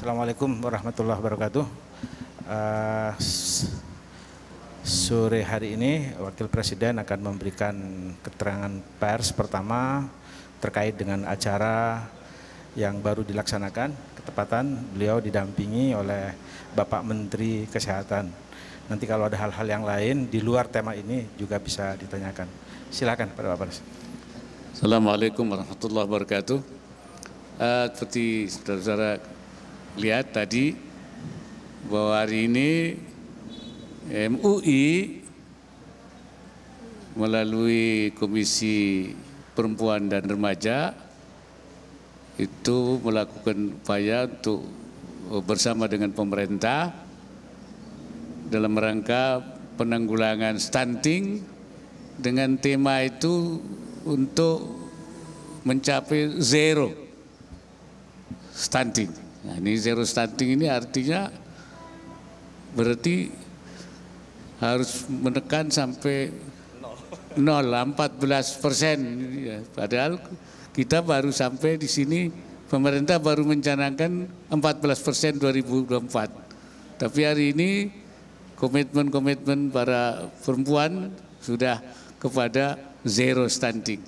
Assalamualaikum warahmatullahi wabarakatuh. Sore hari ini Wakil Presiden akan memberikan keterangan pers pertama terkait dengan acara yang baru dilaksanakan. Ketepatan beliau didampingi oleh Bapak Menteri Kesehatan. Nanti kalau ada hal-hal yang lain di luar tema ini juga bisa ditanyakan. Silakan Pak Presiden. Assalamualaikum warahmatullahi wabarakatuh. Seperti saudara-saudara lihat tadi bahwa hari ini MUI melalui Komisi Perempuan dan Remaja itu melakukan upaya untuk bersama dengan pemerintah dalam rangka penanggulangan stunting dengan tema itu untuk mencapai zero stunting. Nah, ini zero stunting ini artinya berarti harus menekan sampai 14%. Padahal kita baru sampai di sini, pemerintah baru mencanangkan 14% 2024. Tapi hari ini komitmen para perempuan sudah kepada zero stunting.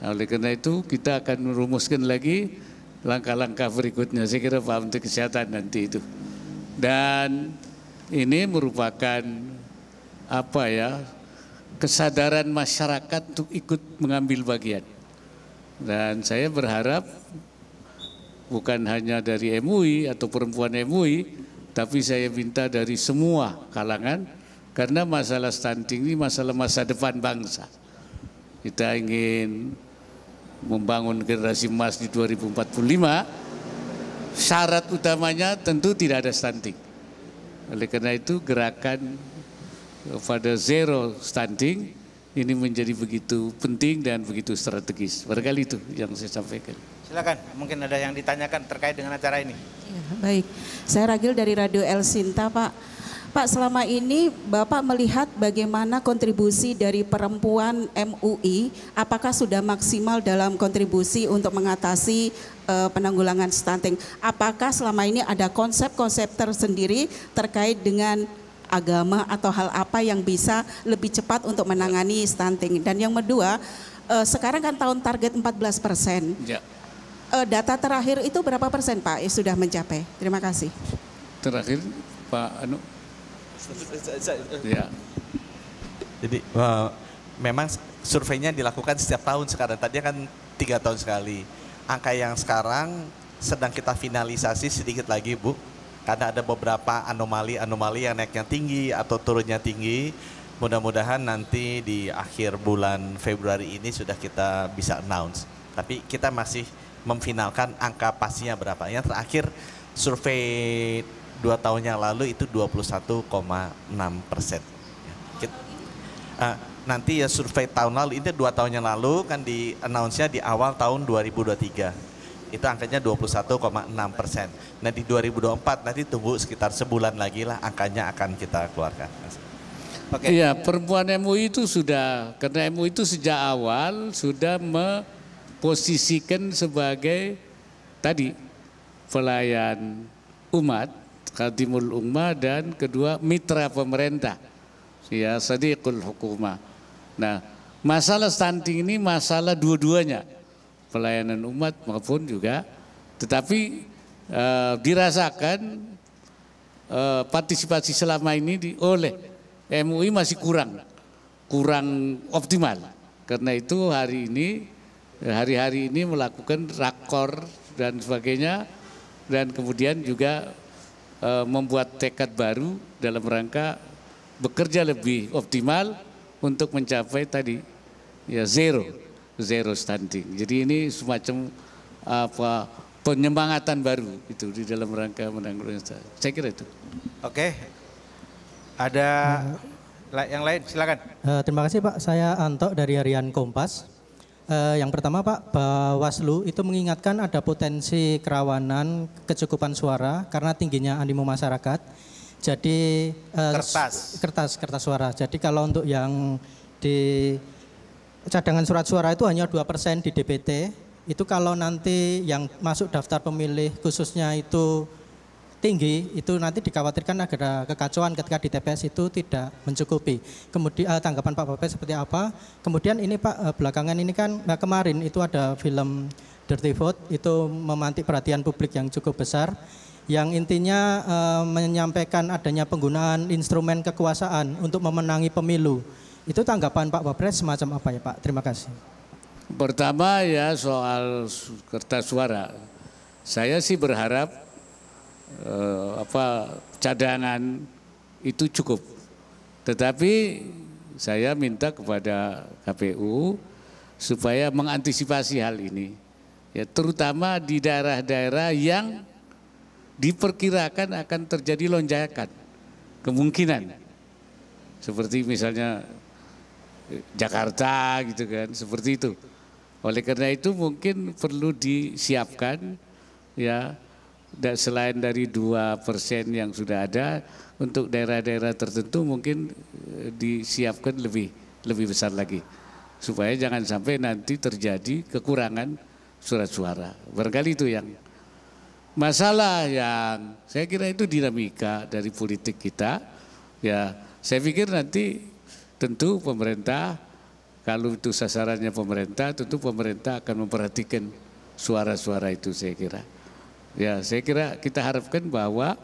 Nah, oleh karena itu kita akan merumuskan lagi langkah-langkah berikutnya. Saya kira Pak Menteri Kesehatan nanti itu. Dan ini merupakan kesadaran masyarakat untuk ikut mengambil bagian. Dan saya berharap bukan hanya dari MUI atau perempuan MUI, tapi saya minta dari semua kalangan, karena masalah stunting ini masalah masa depan bangsa. Kita ingin membangun generasi emas di 2045, syarat utamanya tentu tidak ada stunting. Oleh karena itu gerakan pada zero stunting ini menjadi begitu penting dan begitu strategis. Barangkali itu yang saya sampaikan. Silakan, mungkin ada yang ditanyakan terkait dengan acara ini. Ya, baik, saya Ragil dari Radio El Sinta, Pak. Pak, selama ini Bapak melihat bagaimana kontribusi dari perempuan MUI, apakah sudah maksimal dalam kontribusi untuk mengatasi penanggulangan stunting? Apakah selama ini ada konsep-konsep tersendiri terkait dengan agama atau hal apa yang bisa lebih cepat untuk menangani stunting? Dan yang kedua, sekarang kan tahun target 14%. Ya. Data terakhir itu berapa persen Pak sudah mencapai? Terima kasih. Terakhir Pak Anu. Ya. Jadi memang surveinya dilakukan setiap tahun sekarang. Tadinya kan 3 tahun sekali. Angka yang sekarang sedang kita finalisasi sedikit lagi Bu, karena ada beberapa anomali yang naiknya tinggi atau turunnya tinggi. Mudah-mudahan nanti di akhir bulan Februari ini sudah kita bisa announce. Tapi kita masih memfinalkan angka pastinya berapa. Yang terakhir survei 2 tahun yang lalu itu 21,6%. Nanti ya survei tahun lalu itu 2 tahun yang lalu kan di announce-nya di awal tahun 2023. Itu angkanya 21,6%. Nah di 2024 nanti tunggu sekitar sebulan lagi lah angkanya akan kita keluarkan. Oke. Iya, perempuan MUI itu sudah, karena MUI itu sejak awal sudah memposisikan sebagai tadi pelayan umat, Khadimul Ummah, dan kedua mitra pemerintah, ya sadiqul hukumah. Nah, masalah stunting ini masalah dua-duanya, pelayanan umat maupun juga, tetapi dirasakan partisipasi selama ini oleh MUI masih kurang optimal. Karena itu hari-hari ini melakukan rakor dan sebagainya, dan kemudian juga membuat tekad baru dalam rangka bekerja lebih optimal untuk mencapai tadi ya zero stunting. Jadi ini semacam penyemangatan baru itu di dalam rangka menanggulangi stunting. Saya kira itu. Oke. Ada yang lain, silakan. Terima kasih Pak, saya Anto dari Harian Kompas. Yang pertama Pak, Bawaslu itu mengingatkan ada potensi kerawanan kecukupan suara karena tingginya animo masyarakat. Jadi kertas suara. Jadi kalau untuk yang di cadangan surat suara itu hanya 2% di DPT. Itu kalau nanti yang masuk daftar pemilih khususnya itu tinggi, itu nanti dikhawatirkan ada kekacauan ketika di TPS itu tidak mencukupi. Kemudian tanggapan Pak Bapes seperti apa? Kemudian ini Pak, belakangan ini kan kemarin itu ada film Dirty Vote, itu memantik perhatian publik yang cukup besar, yang intinya menyampaikan adanya penggunaan instrumen kekuasaan untuk memenangi pemilu. Itu tanggapan Pak Bapres semacam apa ya Pak? Terima kasih. Pertama ya soal kertas suara, saya sih berharap cadangan itu cukup. Tetapi saya minta kepada KPU supaya mengantisipasi hal ini. Ya, terutama di daerah-daerah yang diperkirakan akan terjadi lonjakan, kemungkinan. Seperti misalnya Jakarta gitu kan, seperti itu. Oleh karena itu mungkin perlu disiapkan ya, dan selain dari 2% yang sudah ada, untuk daerah-daerah tertentu mungkin disiapkan lebih besar lagi, supaya jangan sampai nanti terjadi kekurangan surat suara. Barangkali itu yang masalah yang saya kira itu dinamika dari politik kita. Ya, saya pikir nanti tentu pemerintah, kalau itu sasarannya pemerintah, tentu pemerintah akan memperhatikan suara-suara itu, saya kira. Ya, saya kira kita harapkan bahwa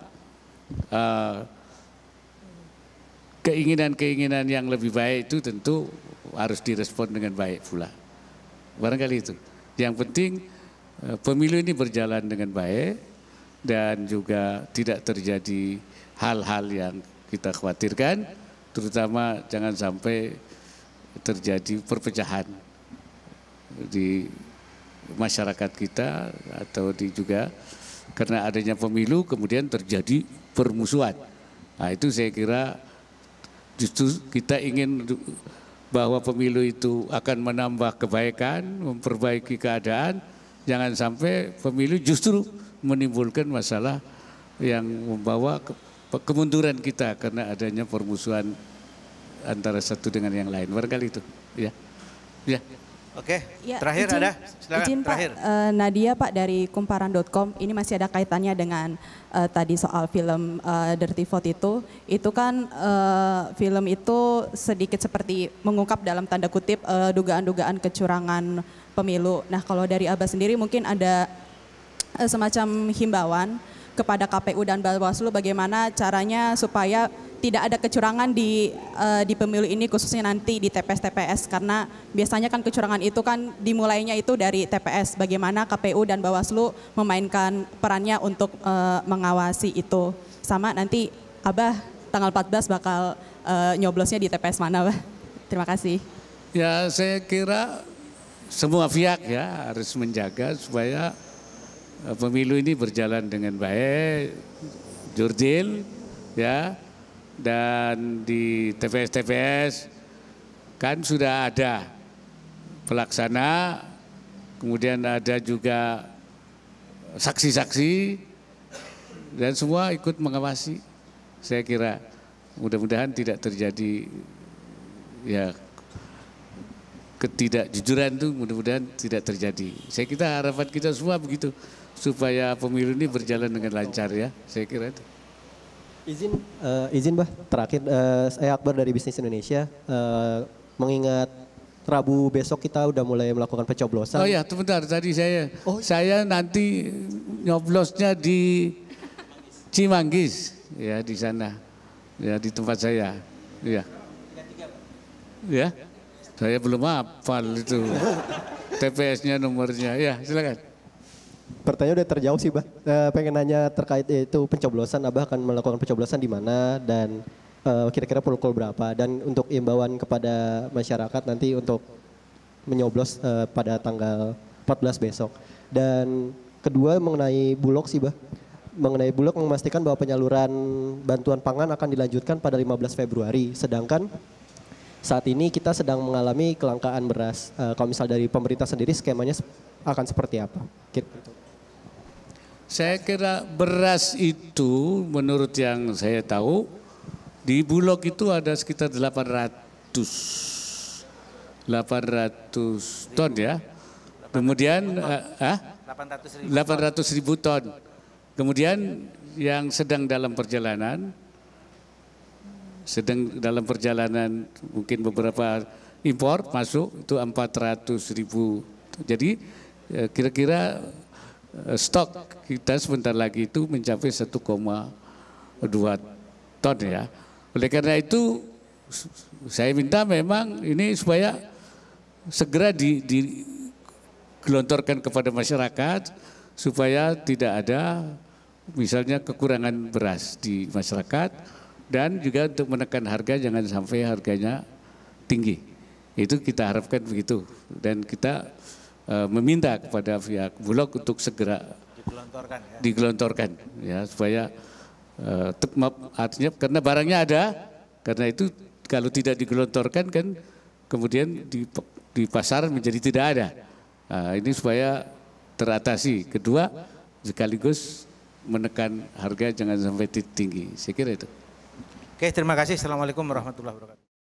keinginan-keinginan yang lebih baik itu tentu harus direspon dengan baik pula. Barangkali itu. Yang penting pemilu ini berjalan dengan baik dan juga tidak terjadi hal-hal yang kita khawatirkan, terutama jangan sampai terjadi perpecahan di masyarakat kita atau juga karena adanya pemilu kemudian terjadi permusuhan. Nah, itu saya kira justru kita ingin bahwa pemilu itu akan menambah kebaikan, memperbaiki keadaan, jangan sampai pemilu justru menimbulkan masalah yang membawa kemunduran kita karena adanya permusuhan antara satu dengan yang lain. Barangkali itu. Ya. Ya. Oke, ya, terakhir ada, silakan. Izin terakhir. Pak, Nadia Pak dari kumparan.com, ini masih ada kaitannya dengan tadi soal film Dirty Vote itu kan film itu sedikit seperti mengungkap dalam tanda kutip dugaan-dugaan kecurangan pemilu. Nah kalau dari Abah sendiri mungkin ada semacam himbauan kepada KPU dan Bawaslu bagaimana caranya supaya tidak ada kecurangan di pemilu ini khususnya nanti di TPS-TPS karena biasanya kan kecurangan itu kan dimulainya itu dari TPS. Bagaimana KPU dan Bawaslu memainkan perannya untuk mengawasi itu. Sama nanti Abah tanggal 14 bakal nyoblosnya di TPS mana, Abah? Terima kasih. Ya saya kira semua pihak ya harus menjaga supaya pemilu ini berjalan dengan baik, jurdil ya. Dan di TPS-TPS kan sudah ada pelaksana, kemudian ada juga saksi-saksi dan semua ikut mengawasi. Saya kira mudah-mudahan tidak terjadi ya ketidakjujuran itu, mudah-mudahan tidak terjadi. Saya kira harapan kita semua begitu supaya pemilu ini berjalan dengan lancar ya. Saya kira itu. Izin Bah, terakhir saya Akbar dari Bisnis Indonesia, mengingat Rabu besok kita udah mulai melakukan pencoblosan. Oh ya, sebentar tadi saya nanti nyoblosnya di Cimanggis ya, di sana ya, di tempat saya ya. Ya, saya belum hafal itu TPS-nya nomornya ya, silakan. Pertanyaan udah terjawab sih, Bah. Pengen nanya terkait itu pencoblosan, Abah akan melakukan pencoblosan di mana dan kira-kira pukul berapa, dan untuk imbauan kepada masyarakat nanti untuk menyoblos pada tanggal 14 besok. Dan kedua mengenai Bulog sih, Bah. Mengenai Bulog memastikan bahwa penyaluran bantuan pangan akan dilanjutkan pada 15 Februari. Sedangkan saat ini kita sedang mengalami kelangkaan beras. Kalau misal dari pemerintah sendiri skemanya akan seperti apa? Saya kira beras itu menurut yang saya tahu di Bulog itu ada sekitar 800 ton ya. Kemudian 800.000 ton. Kemudian yang sedang dalam perjalanan mungkin beberapa impor masuk itu 400.000. Jadi kira-kira stok kita sebentar lagi itu mencapai 1,2 ton ya. Oleh karena itu saya minta memang ini supaya segera digelontorkan kepada masyarakat supaya tidak ada misalnya kekurangan beras di masyarakat dan juga untuk menekan harga jangan sampai harganya tinggi. Itu kita harapkan begitu dan kita meminta kepada pihak Bulog untuk segera digelontorkan ya supaya artinya karena barangnya ada, karena itu kalau tidak digelontorkan kan kemudian di pasaran menjadi tidak ada. Nah, ini supaya teratasi. Kedua, sekaligus menekan harga jangan sampai tinggi. Saya kira itu. Oke, terima kasih. Assalamualaikum warahmatullahi wabarakatuh.